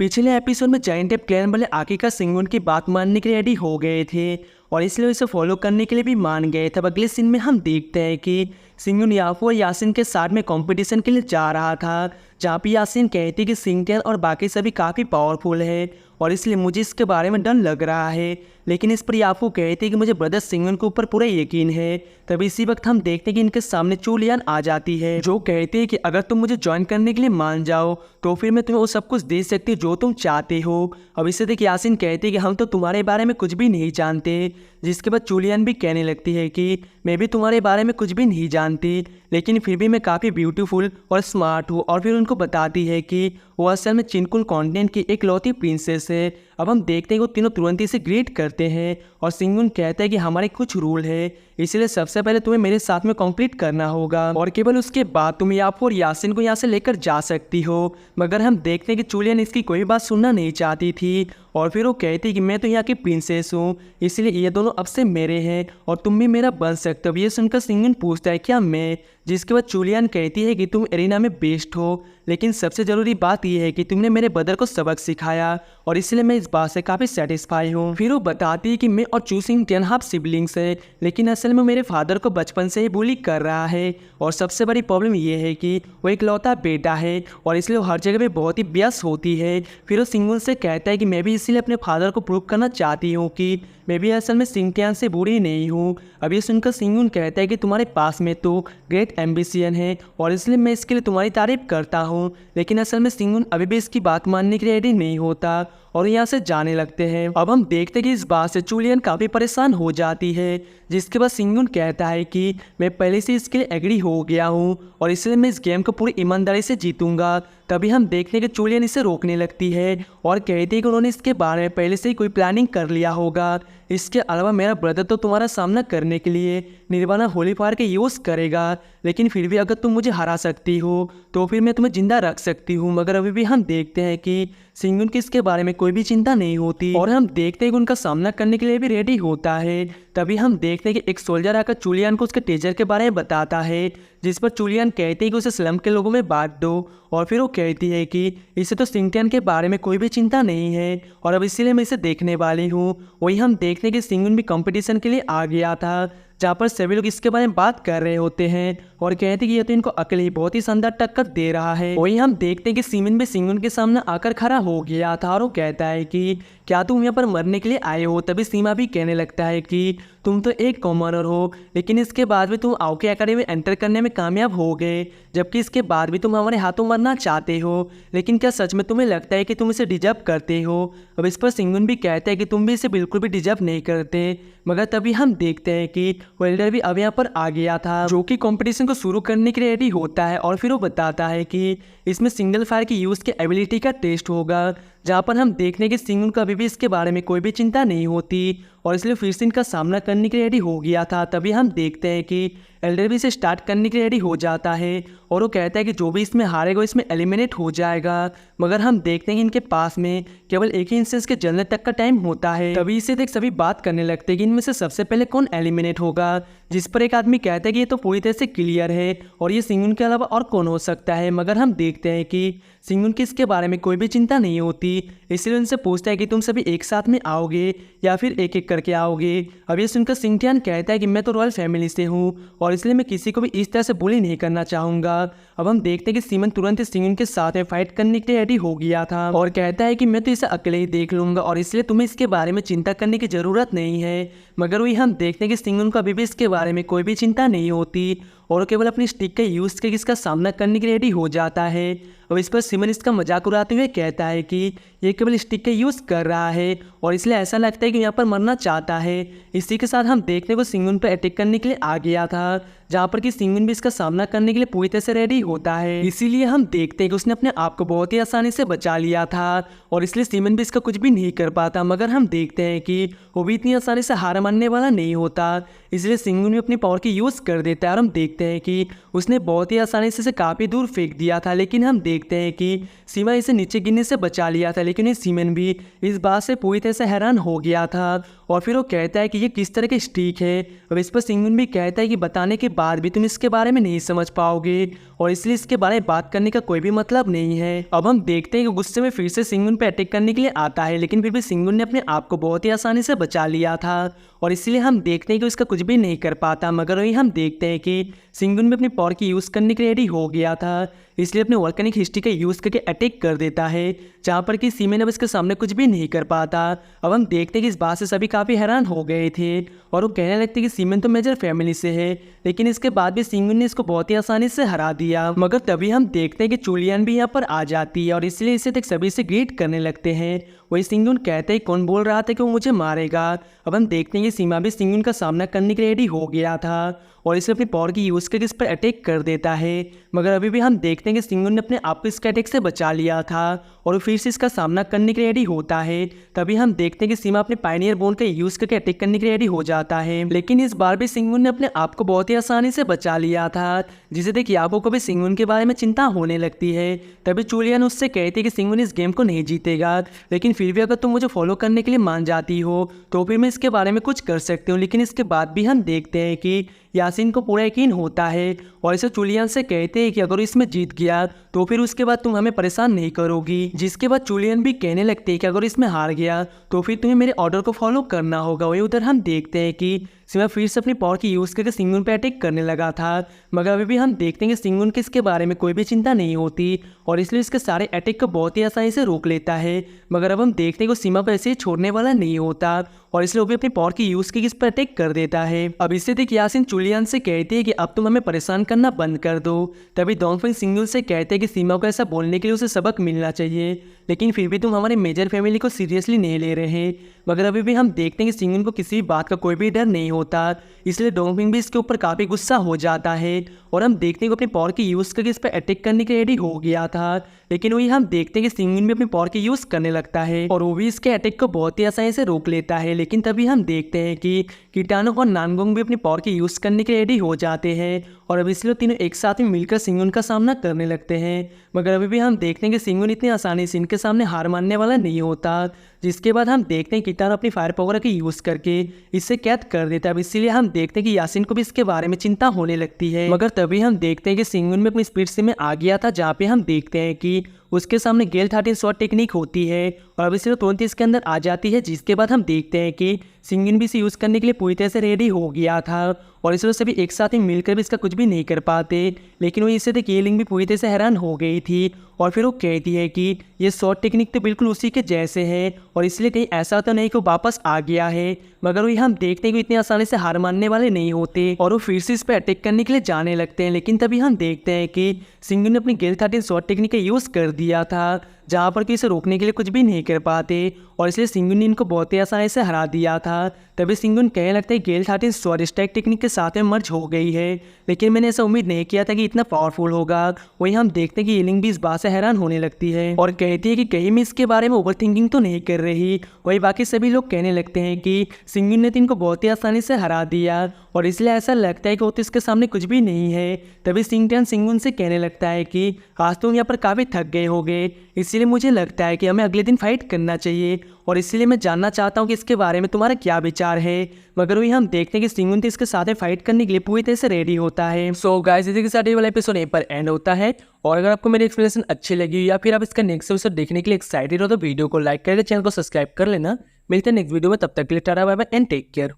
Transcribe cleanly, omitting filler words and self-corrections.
पिछले एपिसोड में giant app clan वाले आखिरकार सिंगुन की बात मानने के लिए रेडी हो गए थे और इसलिए उसे फॉलो करने के लिए भी मान गए थे। अब अगले सीन में हम देखते हैं कि सिंगुन याफू और यासिन के साथ में कंपटीशन के लिए जा रहा था, जहाँ पे यासिन कहती कि सिंगटेल और बाकी सभी काफ़ी पावरफुल है और इसलिए मुझे इसके बारे में डर लग रहा है। लेकिन इस पर याफू कहती कि मुझे ब्रदर सिंगुन के ऊपर पूरा यकीन है। तभी इसी वक्त हम देखते हैं कि इनके सामने चूलियान आ जाती है, जो कहती है कि अगर तुम मुझे ज्वाइन करने के लिए मान जाओ तो फिर मैं तुम्हें वो सब कुछ दे सकती हूँ जो तुम चाहते हो। अब इससे देख यासिन कहती है कि हम तो तुम्हारे बारे में कुछ भी नहीं जानते, जिसके बाद चूलियान भी कहने लगती है कि मैं भी तुम्हारे बारे में कुछ भी नहीं जानती, लेकिन फिर भी मैं काफ़ी ब्यूटीफुल और स्मार्ट हूँ। और फिर उनको बताती है कि वो असल में चिनकुल कॉन्टिनेंट की एक लौती प्रिंसेस है। अब हम देखते हैं कि वो तीनों तुरंत ही से ग्रीट करते हैं और सिंगुन कहता है कि हमारे कुछ रूल है, इसलिए सबसे पहले तुम्हें मेरे साथ में कंप्लीट करना होगा और केवल उसके बाद तुम याफू और यासिन को यहाँ से लेकर जा सकती हो। मगर हम देखते हैं कि चूलियन इसकी कोई बात सुनना नहीं चाहती थी और फिर वो कहती कि मैं तो यहाँ की प्रिंसेस हूँ, इसलिए ये दोनों अब से मेरे हैं और तुम भी मेरा बन सकते हो। ये सुनकर सिंगुन पूछता है क्या मैं, जिसके बाद चूलियन कहती है कि तुम एरिना में बेस्ट हो, लेकिन सबसे ज़रूरी बात यह है कि तुमने मेरे ब्रदर को सबक सिखाया और इसलिए मैं इस बात से काफ़ी सेटिस्फाई हूँ। फिर वो बताती है कि मैं और चूसिंग 10 हाफ सिबलिंग्स है, लेकिन असल में मेरे फादर को बचपन से ही बुली कर रहा है और सबसे बड़ी प्रॉब्लम यह है कि वो इकलौता बेटा है और इसलिए वो हर जगह पे बहुत ही व्यस्त होती है। फिर वो सिंगुन से कहता है कि मैं भी इसीलिए अपने फादर को प्रूव करना चाहती हूँ कि मैं भी असल में सिंगटियान से बुरी नहीं हूँ। अब ये सुनकर सिंगुन कहता है कि तुम्हारे पास में तो ग्रेट एम्बिशन है और इसलिए मैं इसके लिए तुम्हारी तारीफ करता हूँ, लेकिन असल में सिंगुन अभी भी इसकी बात मानने के लिए रेडी नहीं होता और यहाँ से जाने लगते हैं। अब हम देखते हैं कि इस बात से चूलियन काफ़ी परेशान हो जाती है, जिसके बाद सिंगुन कहता है कि मैं पहले से इसके लिए एग्री हो गया हूँ और इसलिए मैं इस गेम को पूरी ईमानदारी से जीतूंगा। तभी हम देखते हैं कि चूलियन इसे रोकने लगती है और कहती है कि उन्होंने इसके बारे में पहले से ही कोई प्लानिंग कर लिया होगा। इसके अलावा मेरा ब्रदर तो तुम्हारा सामना करने के लिए निर्वाणा होली फायर के यूज़ करेगा, लेकिन फिर भी अगर तुम मुझे हरा सकती हो तो फिर मैं तुम्हें जिंदा रख सकती हूँ। मगर अभी भी हम देखते हैं कि सिंगुन की इसके बारे में कोई भी चिंता नहीं होती और हम देखते हैं कि उनका सामना करने के लिए भी रेडी होता है। तभी हम देखते हैं कि एक सोल्जर आकर चूलियन को उसके टीचर के बारे में बताता है, जिस पर चूलियन कहती है कि उसे स्लम के लोगों में बांट दो और फिर वो कहती है कि इसे तो सिंगटियन के बारे में कोई भी चिंता नहीं है और अब इसीलिए मैं इसे देखने वाली हूँ। वही हम देखते हैं कि सिंगुन भी कंपटीशन के लिए आ गया था, जहाँ पर सभी लोग इसके बारे में बात कर रहे होते हैं और कहते हैं कि ये तो इनको अकेले ही बहुत ही शानदार टक्कर दे रहा है। वही हम देखते हैं कि सीमन भी सिंगुन के सामने आकर खड़ा हो गया था और वो कहता है कि क्या तुम यहाँ पर मरने के लिए आए हो। तभी सीमा भी कहने लगता है कि तुम तो एक कॉमनर हो, लेकिन इसके बाद भी तुम आओके अकेडमी में एंटर करने में कामयाब हो गए, जबकि इसके बाद भी तुम हमारे हाथों मरना चाहते हो, लेकिन क्या सच में तुम्हें लगता है कि तुम इसे डिजर्व करते हो। अब इस पर सिंगुन भी कहता है कि तुम भी इसे बिल्कुल भी डिजर्व नहीं करते। मगर तभी हम देखते हैं कि वेल्डर भी अब यहाँ पर आ गया था, जो कि कंपटीशन को शुरू करने के लिए रेडी होता है और फिर वो बताता है कि इसमें सिंगल फायर की यूज़ की एबिलिटी का टेस्ट होगा, जहाँ पर हम देखने के सिंगुन का अभी भी इसके बारे में कोई भी चिंता नहीं होती और इसलिए फिर से इनका सामना करने के लिए रेडी हो गया था। तभी हम देखते हैं कि एल्डर भी इसे स्टार्ट करने के लिए रेडी हो जाता है और वो कहता है कि जो भी इसमें हारेगा इसमें एलिमिनेट हो जाएगा। मगर हम देखते हैं कि इनके पास में केवल एक ही इंस्टेंस के जलने तक का टाइम होता है। तभी इसे देख सभी बात करने लगते हैं कि इनमें से सबसे पहले कौन एलिमिनेट होगा, जिस पर एक आदमी कहता है कि ये तो पूरी तरह से क्लियर है और ये सिंगुन के अलावा और कौन हो सकता है। मगर हम देखते हैं कि सिंगुन की इसके बारे में कोई भी चिंता नहीं होती, इसलिए उनसे पूछता है कि तुम सभी एक साथ में आओगे या फिर एक एक करके आओगे। अब ये सुनकर सिंगटियन कहता है कि मैं तो रॉयल फैमिली से हूँ और इसलिए मैं किसी को भी इस तरह से बुली नहीं करना चाहूँगा। अब हम देखते हैं कि सीमन तुरंत ही सिंगुन के साथ में फाइट करने के लिए रेडी हो गया था और कहता है कि मैं तो इसे अकेले ही देख लूँगा और इसलिए तुम्हें इसके बारे में चिंता करने की ज़रूरत नहीं है। मगर वही हम देखते हैं कि सिंगुन को अभी भी इसके बारे में कोई भी चिंता नहीं होती और केवल अपनी स्टिक का यूज़ करके इसका सामना करने के लिए रेडी हो जाता है। अब इस पर सिमन इसका मजाक उड़ाते हुए कहता है कि ये केवल स्टिक का यूज़ कर रहा है और इसलिए ऐसा लगता है कि यहाँ पर मरना चाहता है। इसी के साथ हम देखने को सिंगुन पर अटैक करने के लिए आ गया था, जहाँ पर कि सिंगुन भी इसका सामना करने के लिए पूरी तरह से रेडी होता है। इसीलिए हम देखते हैं कि उसने अपने आप को बहुत ही आसानी से बचा लिया था और इसलिए सिमन भी इसका कुछ भी नहीं कर पाता। मगर हम देखते हैं कि वो भी इतनी आसानी से हार मानने वाला नहीं होता, इसलिए सिंगुन भी अपनी पावर की यूज़ कर देता है और हम देखते हैं कि उसने बहुत ही आसानी से इसे काफ़ी दूर फेंक दिया था। लेकिन हम देखते हैं कि सीमा इसे नीचे गिरने से बचा लिया था, लेकिन ये सीमन भी इस बात से पूरी तरह से हैरान हो गया था और फिर वो कहता है कि ये किस तरह के स्टिक है। अब इस पर सिंगुन भी कहता है कि बताने के बाद भी तुम इसके बारे में नहीं समझ पाओगे और इसलिए इसके बारे में बात करने का कोई भी मतलब नहीं है। अब हम देखते हैं कि गुस्से में फिर से सिंगुन पे अटैक करने के लिए आता है, लेकिन फिर भी सिंगुन ने अपने आप को बहुत ही आसानी से बचा लिया था और इसलिए हम देखते हैं कि उसका कुछ भी नहीं कर पाता। मगर वही हम देखते हैं कि सिंगुन भी अपनी पावर की यूज़ करने के लिए रेडी हो गया था, इसलिए अपने वोल्केनिक हिस्ट्री का यूज़ करके अटैक कर देता है, जहाँ पर कि सीमेन अब इसके सामने कुछ भी नहीं कर पाता। अब हम देखते हैं कि इस बात से सभी काफ़ी हैरान हो गए थे और वो कहने लगते कि सीमेन तो मेजर फैमिली से है, लेकिन इसके बाद भी सिंगुन ने इसको बहुत ही आसानी से हरा दिया। मगर तभी हम देखते हैं कि चुलियन भी यहाँ पर आ जाती है और इसलिए इसे तक सभी से ग्रीट करने लगते हैं। वही सिंगुन कहते हैं कौन बोल रहा था कि वो मुझे मारेगा। अब हम देखते हैं कि सीमा भी सिंगुन का सामना करने के लिए रेडी हो गया था और इसे अपनी पावर की यूज़ करके इस पर अटैक कर देता है। मगर अभी भी हम देखते हैं कि सिंगुन ने अपने आप को इसके अटैक से बचा लिया था और वो फिर से इसका सामना करने के लिए रेडी होता है। तभी हम देखते हैं कि सीमा अपने पायनियर बोन का यूज़ करके अटैक करने के लिए रेडी हो जाता है, लेकिन इस बार भी सिंगुन ने अपने आप को बहुत ही आसानी से बचा लिया था, जिसे देख याबो को भी सिंगुन के बारे में चिंता होने लगती है। तभी चुलियन उससे कहती है कि सिंगुन इस गेम को नहीं जीतेगा, लेकिन फिर भी अगर तुम मुझे फॉलो करने के लिए मान जाती हो तो फिर मैं इसके बारे में कुछ कर सकती हूँ। लेकिन इसके बाद भी हम देखते हैं कि यासिन को पूरा यकीन होता है और इसे चुलियन से कहते हैं कि अगर इसमें जीत गया तो फिर उसके बाद तुम हमें परेशान नहीं करोगी। जिसके बाद चुलियन भी कहने लगते हैं कि अगर इसमें हार गया तो फिर तुम्हें मेरे ऑर्डर को फॉलो करना होगा। वही उधर हम देखते हैं कि सीमा फिर से अपनी पावर की यूज़ करके सिंगुन पे अटैक करने लगा था, मगर अभी भी हम देखते हैं कि सिंगुन के इसके बारे में कोई भी चिंता नहीं होती और इसलिए इसके सारे अटैक को बहुत ही आसानी से रोक लेता है। मगर अब हम देखते हैं कि सीमा को ऐसे ही छोड़ने वाला नहीं होता और इसलिए वो भी अपनी पावर की यूज़ करके इस पर अटैक कर देता है। अब इससे देख यासिन चुलियन से कहते हैं कि अब तुम हमें परेशान करना बंद कर दो। तभी डोंगफेंग सिंगुन से कहते हैं कि सीमा को ऐसा बोलने के लिए उसे सबक मिलना चाहिए, लेकिन फिर भी तुम हमारे मेजर फैमिली को सीरियसली नहीं ले रहे। मगर अभी भी हम देखते हैं कि सिंगुन को किसी बात का कोई भी डर नहीं होता, इसलिए डोंगफेंग भी इसके ऊपर काफ़ी गुस्सा हो जाता है और हम देखते हैं कि अपनी पावर की यूज़ करके इस पर अटैक करने के रेडी हो गया था। लेकिन वही हम देखते हैं कि सिंगुन भी अपनी पावर की यूज़ करने लगता है और वो भी इसके अटैक को बहुत ही आसानी से रोक लेता है। लेकिन तभी हम देखते हैं कि किटानो और नानगोंग भी अपनी पावर की यूज़ करने के रेडी हो जाते हैं और अब इसलिए तीनों एक साथ में मिलकर सिंगुन का सामना करने लगते हैं। मगर अभी भी हम देखते हैं कि सिंगुन इतनी आसानी से इनके सामने हार मानने वाला नहीं होता। जिसके बाद हम देखते हैं किटानो अपनी फायर पावर की यूज़ करके इससे कैद कर देता है। अब इसीलिए हम देखते हैं कि यासिन को भी इसके बारे में चिंता होने लगती है। मगर तभी हम देखते हैं कि सिंगुन में अपनी स्पीड से में आ गया था, जहाँ पे हम देखते हैं कि उसके सामने गेल 13 शॉट टेक्निक होती है और अब इसलिए तुरंत इसके अंदर आ जाती है। जिसके बाद हम देखते हैं कि सिंगुन भी इसे यूज़ करने के लिए पूरी तरह से रेडी हो गया था और इसलिए सभी एक साथ ही मिलकर भी इसका कुछ भी नहीं कर पाते। लेकिन वो इससे देख येलिंग भी पूरी तरह से हैरान हो गई थी और फिर वो कहती है कि ये शॉट टेक्निक तो बिल्कुल उसी के जैसे है और इसलिए कहीं ऐसा तो नहीं कि वो वापस आ गया है। मगर वही हम देखते हैं कि इतनी आसानी से हार मानने वाले नहीं होते और वो फिर से इस पर अटैक करने के लिए जाने लगते हैं। लेकिन तभी हम देखते हैं कि सिंगुन ने अपनी गेल 13 शॉट टेक्निक का यूज़ कर दिया था, जहाँ पर कि इसे रोकने के लिए कुछ भी नहीं कर पाते और इसलिए सिंगुन ने इनको बहुत ही आसानी से हरा दिया था। तभी सिंगुन कहने लगता है गेल 13 शॉट स्टैक टेक्निक के साथ में मर्ज हो गई है, लेकिन मैंने ऐसा उम्मीद नहीं किया था कि इतना पावरफुल होगा। वही हम देखते हैं कि येलिंग भी इस बात से हैरान होने लगती है और कहती है कि कहीं मैं इसके बारे में ओवर थिंकिंग तो नहीं कर रही। वही बाकी सभी लोग कहने लगते हैं कि सिंगुन ने तो इनको बहुत ही आसानी से हरा दिया और इसलिए ऐसा लगता है कि वो तो इसके सामने कुछ भी नहीं है। तभी सिंगटन सिंगुन से कहने लगता है कि आज तुम यहाँ पर काफ़ी थक गए होगे, इसीलिए मुझे लगता है कि हमें अगले दिन फाइट करना चाहिए और इसीलिए मैं जानना चाहता हूँ कि इसके बारे में तुम्हारा क्या विचार है। मगर वही हम देखते हैं कि सिंगुन तो इसके साथ फाइट करने के लिए पूरी तरह से रेडी होता है। सो गाइस, इसी के साथ ये वाला एपिसोड यहीं पर एंड होता है और अगर आपको मेरी एक्सप्लेनेशन अच्छी लगी या फिर आप इसका नेक्स्ट एपिसोड देखने के लिए एक्साइटेड हो तो वीडियो को लाइक करके चैनल को सब्सक्राइब कर लेना। मिलते हैं नेक्स्ट वीडियो में, तब तक के लिए tata bye bye and take care.